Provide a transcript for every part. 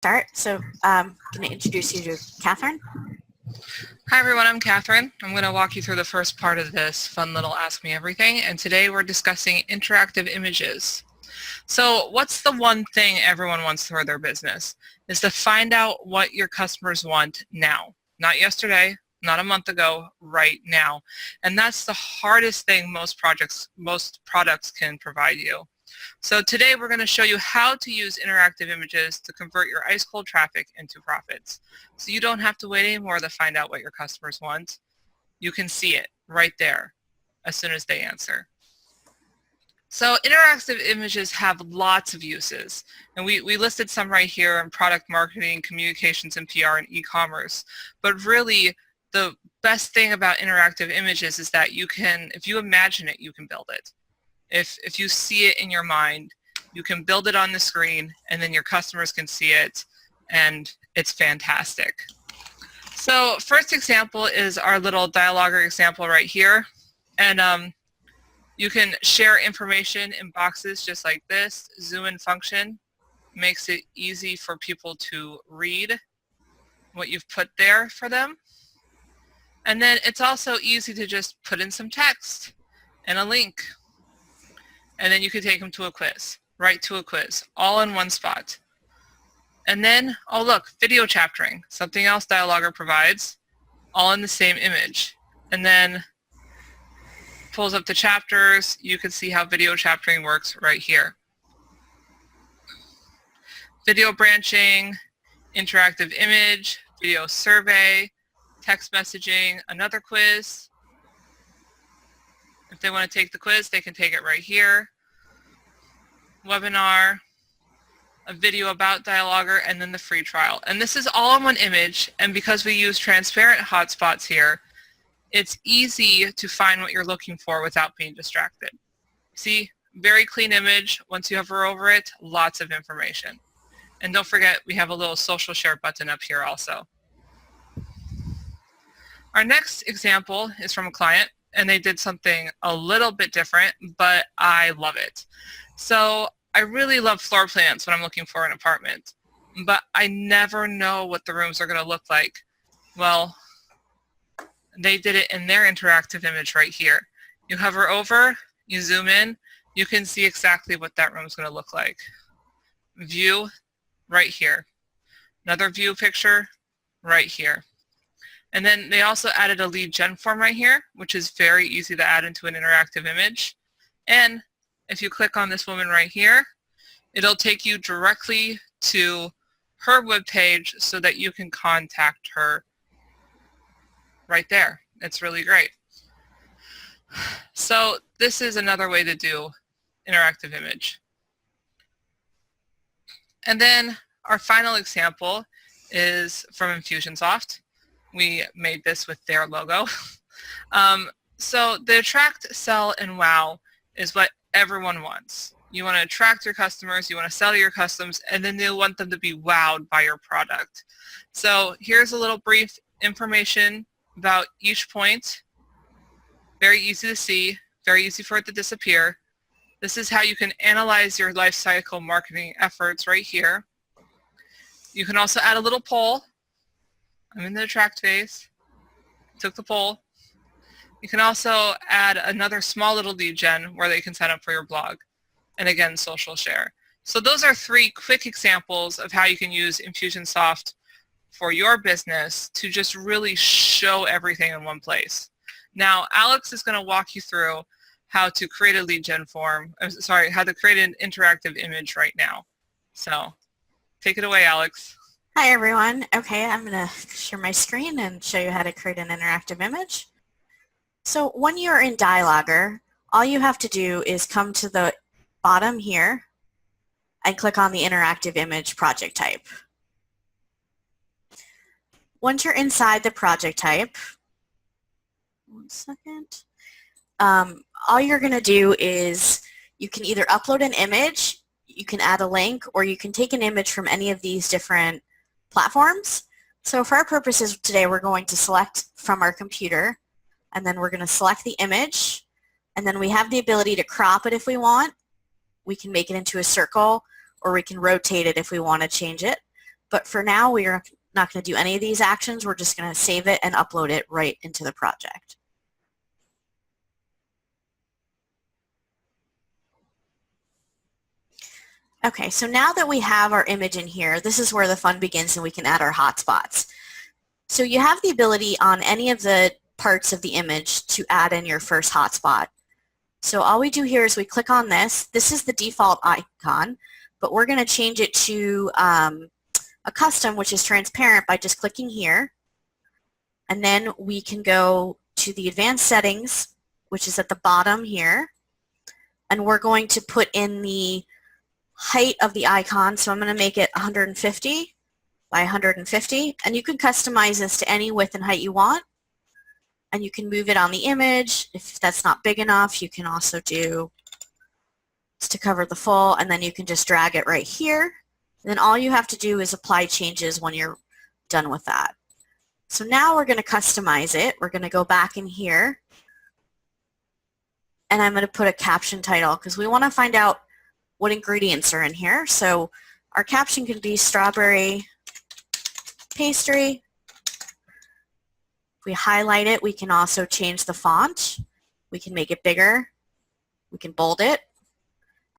Start. So I'm going to introduce you to Catherine. Hi everyone, I'm Catherine. I'm going to walk you through the first part of this fun little Ask Me Everything, and today we're discussing interactive images. So what's the one thing everyone wants for their business? Is to find out what your customers want now. Not yesterday, not a month ago, right now. And that's the hardest thing most products can provide you. So today we're going to show you how to use interactive images to convert your ice cold traffic into profits. So you don't have to wait anymore to find out what your customers want. You can see it right there as soon as they answer. So interactive images have lots of uses, and we listed some right here in product marketing, communications and PR, and e-commerce. But really, the best thing about interactive images is that you can, if you imagine it, you can build it. If you see it in your mind, you can build it on the screen, and then your customers can see it, and it's fantastic. So first example is our little DilogR example right here. And you can share information in boxes just like this. Zoom in function makes it easy for people to read what you've put there for them. And then it's also easy to just put in some text and a link. And then you can take them to a quiz, right to a quiz, all in one spot. And then, oh look, video chaptering, something else DilogR provides, all in the same image. And then pulls up the chapters. You can see how video chaptering works right here. Video branching, interactive image, video survey, text messaging, another quiz. If they want to take the quiz, they can take it right here. Webinar, a video about DilogR, and then the free trial. And this is all in one image, and because we use transparent hotspots here, it's easy to find what you're looking for without being distracted. See, very clean image. Once you hover over it, lots of information. And don't forget, we have a little social share button up here also. Our next example is from a client, and they did something a little bit different, but I love it. So I really love floor plans when I'm looking for an apartment, but I never know what the rooms are going to look like. Well, they did it in their interactive image right here. You hover over, you zoom in, you can see exactly what that room is going to look like. View, right here. Another view picture, right here. And then they also added a lead gen form right here, which is very easy to add into an interactive image. And if you click on this woman right here, it'll take you directly to her webpage so that you can contact her right there. It's really great. So this is another way to do interactive image. And then our final example is from Infusionsoft. We made this with their logo. So the attract, sell, and wow is what everyone wants. You want to attract your customers, you want to sell your customers, and then you want them to be wowed by your product. So here's a little brief information about each point. Very easy to see, very easy for it to disappear. This is how you can analyze your life cycle marketing efforts right here. You can also add a little poll. I'm in the attract phase. Took the poll. You can also add another small little lead gen where they can sign up for your blog. And again, social share. So those are three quick examples of how you can use Infusionsoft for your business to just really show everything in one place. Now, Alex is going to walk you through how to create a lead gen form, how to create an interactive image right now. So take it away, Alex. Hi, everyone. Okay, I'm going to share my screen and show you how to create an interactive image. So when you're in DilogR, all you have to do is come to the bottom here and click on the interactive image project type. Once you're inside the project type, one second, all you're going to do is you can either upload an image, you can add a link, or you can take an image from any of these different platforms. So for our purposes today, we're going to select from our computer, and then we're going to select the image, and then we have the ability to crop it if we want. We can make it into a circle, or we can rotate it if we want to change it. But for now, we are not going to do any of these actions. We're just going to save it and upload it right into the project. Okay, so now that we have our image in here, this is where the fun begins and we can add our hotspots. So you have the ability on any of the parts of the image to add in your first hotspot. So all we do here is we click on this. This is the default icon, but we're going to change it to a custom, which is transparent, by just clicking here. And then we can go to the advanced settings, which is at the bottom here. And we're going to put in the height of the icon. So I'm going to make it 150 by 150. And you can customize this to any width and height you want. And you can move it on the image. If that's not big enough, you can also do just to cover the full, and then you can just drag it right here. And then all you have to do is apply changes when you're done with that. So now we're going to customize it. We're going to go back in here, and I'm going to put a caption title because we want to find out what ingredients are in here. So our caption can be strawberry pastry. If we highlight it, we can also change the font. We can make it bigger. We can bold it.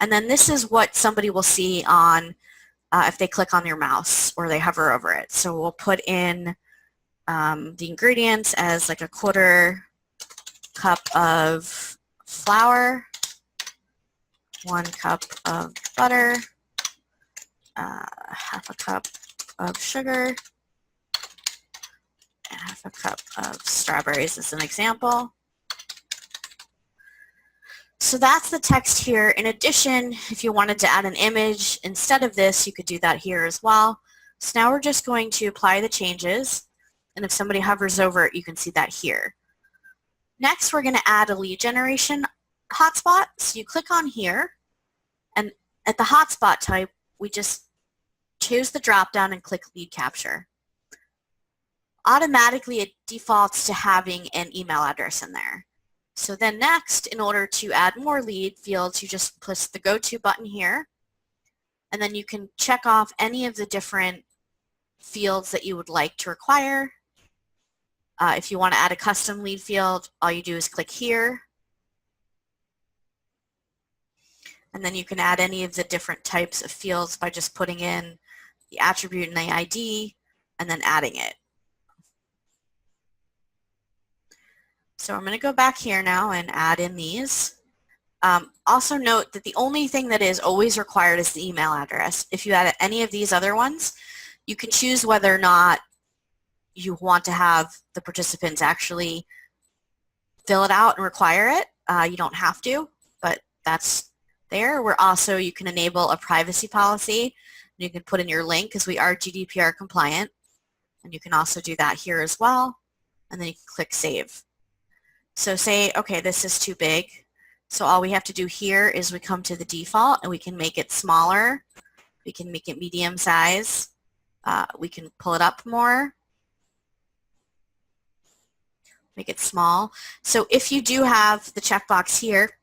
And then this is what somebody will see on if they click on your mouse or they hover over it. So we'll put in the ingredients as like a 1/4 cup of flour, 1 cup of butter, 1/2 cup of sugar, and 1/2 cup of strawberries as an example. So that's the text here. In addition, if you wanted to add an image instead of this, you could do that here as well. So now we're just going to apply the changes, and if somebody hovers over it, you can see that here. Next, we're going to add a lead generation hotspot. So you click on here, and at the hotspot type, we just choose the drop-down and click lead capture. Automatically, it defaults to having an email address in there. So then next, in order to add more lead fields, you just push the Go To button here, and then you can check off any of the different fields that you would like to require. If you want to add a custom lead field, all you do is click here, and then you can add any of the different types of fields by just putting in the attribute and the ID, and then adding it. So I'm going to go back here now and add in these. Also note that the only thing that is always required is the email address. If you add any of these other ones, you can choose whether or not you want to have the participants actually fill it out and require it. You don't have to, but that's there. You can enable a privacy policy. You can put in your link because we are GDPR compliant. And you can also do that here as well. And then you can click Save. So say, okay, this is too big. So all we have to do here is we come to the default and we can make it smaller. We can make it medium size. We can pull it up more. Make it small. So if you do have the checkbox here,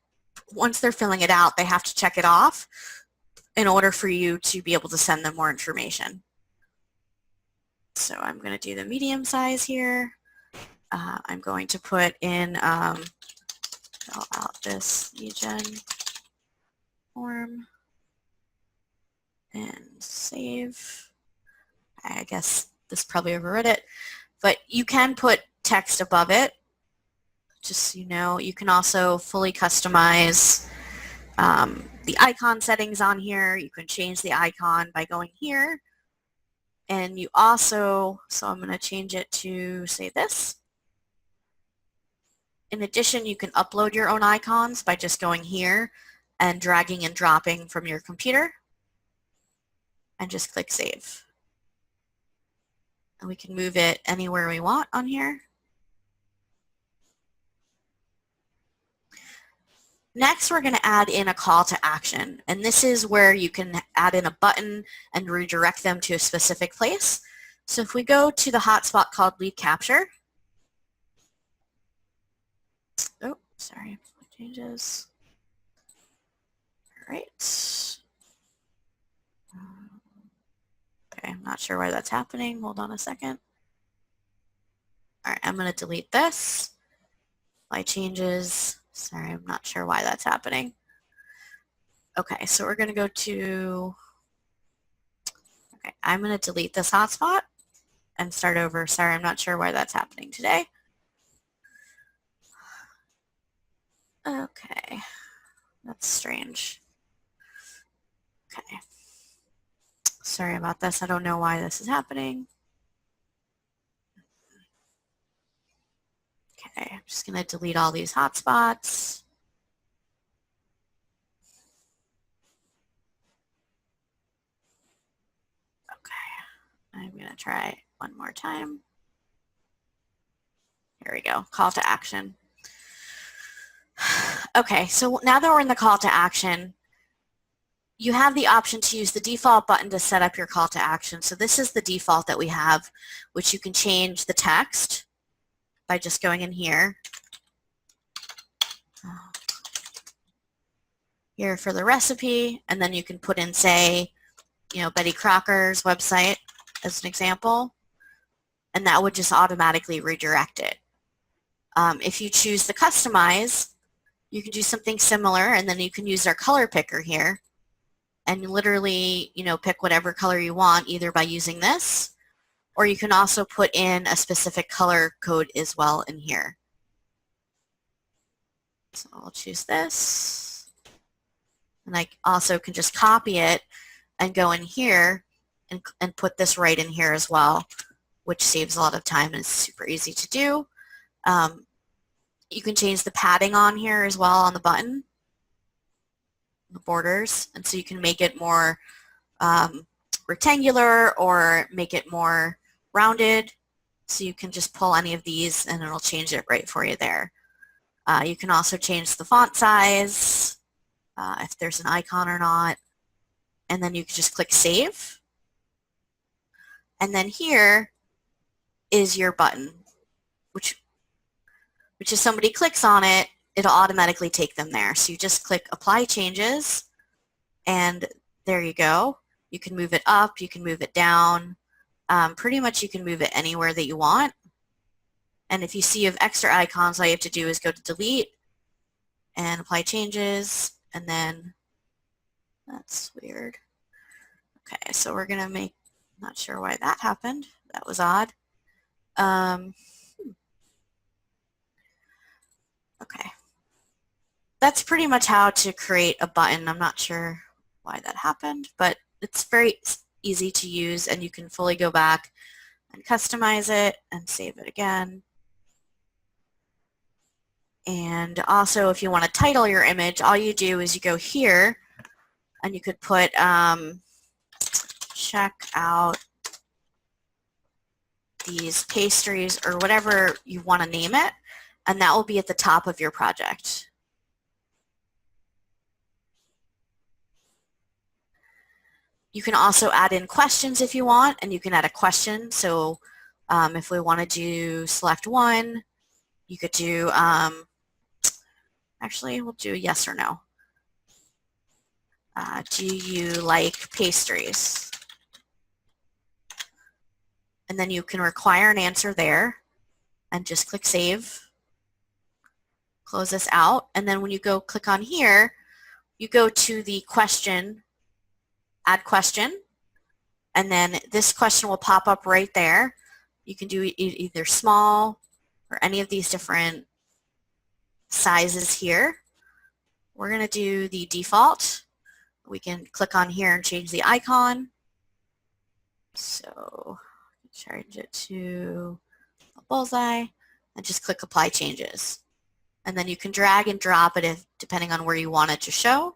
once they're filling it out, they have to check it off in order for you to be able to send them more information. So I'm going to do the medium size here. I'm going to put in fill out this lead gen form and save. I guess this probably overrid it, but you can put text above it. Just so you know, you can also fully customize the icon settings on here. You can change the icon by going here. And you also, so I'm going to change it to say this. In addition, you can upload your own icons by just going here and dragging and dropping from your computer and just click Save. And we can move it anywhere we want on here. Next, we're going to add in a call to action, and this is where you can add in a button and redirect them to a specific place. So if we go to the hotspot called lead capture, oh, sorry, changes. All right. Okay, I'm not sure why that's happening. Hold on a second. All right, I'm going to delete this. Apply changes. Sorry, I'm not sure why that's happening. Okay, so we're going to go to, okay, I'm going to delete this hotspot and start over. Sorry, I'm not sure why that's happening today. Okay, that's strange. Okay, sorry about this. I don't know why this is happening. Okay, I'm just going to delete all these hotspots. Okay, I'm going to try one more time. Here we go, call to action. Okay, so now that we're in the call to action, you have the option to use the default button to set up your call to action. So this is the default that we have, which you can change the text by just going in here. Here for the recipe, and then you can put in, say, you know, Betty Crocker's website as an example, and that would just automatically redirect it. If you choose the customize, you can do something similar, and then you can use our color picker here and literally, you know, pick whatever color you want, either by using this, or you can also put in a specific color code as well in here. So I'll choose this, and I also can just copy it and go in here and put this right in here as well, which saves a lot of time and is super easy to do. You can change the padding on here as well on the button, the borders, and so you can make it more rectangular or make it more rounded. So you can just pull any of these and it'll change it right for you there. You can also change the font size, if there's an icon or not, and then you can just click Save. And then here is your button, which if somebody clicks on it, it'll automatically take them there. So you just click Apply Changes, and there you go. You can move it up, you can move it down. Pretty much you can move it anywhere that you want. And if you see you have extra icons, all you have to do is go to Delete and Apply Changes, and then, that's weird. Okay, so we're going to make, not sure why that happened. That was odd. Okay. That's pretty much how to create a button. I'm not sure why that happened, but it's very easy to use, and you can fully go back and customize it and save it again. And also, if you want to title your image, all you do is you go here and you could put check out these pastries or whatever you want to name it, and that will be at the top of your project. You can also add in questions if you want, and you can add a question. So if we want to do select one, you could do, actually we'll do yes or no. Do you like pastries? And then you can require an answer there and just click Save. Close this out, and then when you go click on here, you go to the question, add question, and then this question will pop up right there. You can do either small or any of these different sizes here. We're going to do the default. We can click on here and change the icon. So change it to a bullseye and just click Apply Changes. And then you can drag and drop it depending on where you want it to show.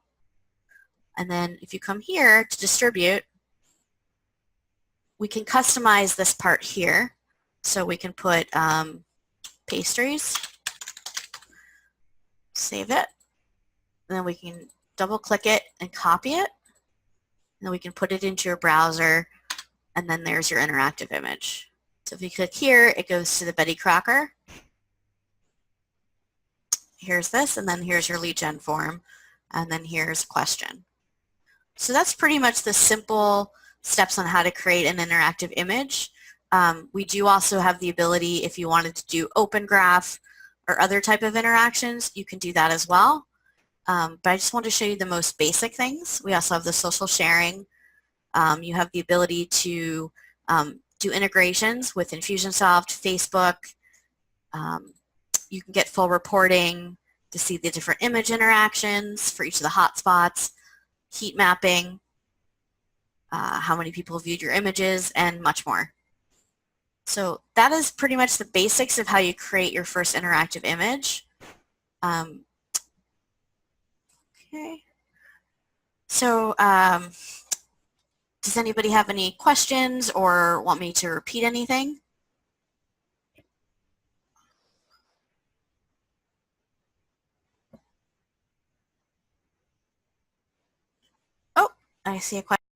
And then if you come here to distribute, we can customize this part here. So we can put pastries, save it, and then we can double click it and copy it. And then we can put it into your browser, and then there's your interactive image. So if you click here, it goes to the Betty Crocker. Here's this, and then here's your lead gen form, and then here's a question. So that's pretty much the simple steps on how to create an interactive image. We do also have the ability, if you wanted to do open graph or other type of interactions, you can do that as well. But I just want to show you the most basic things. We also have the social sharing. You have the ability to do integrations with Infusionsoft, Facebook. You can get full reporting to see the different image interactions for each of the hotspots, heat mapping, how many people viewed your images, and much more. So that is pretty much the basics of how you create your first interactive image. Okay. So does anybody have any questions or want me to repeat anything? Oh, I see a question.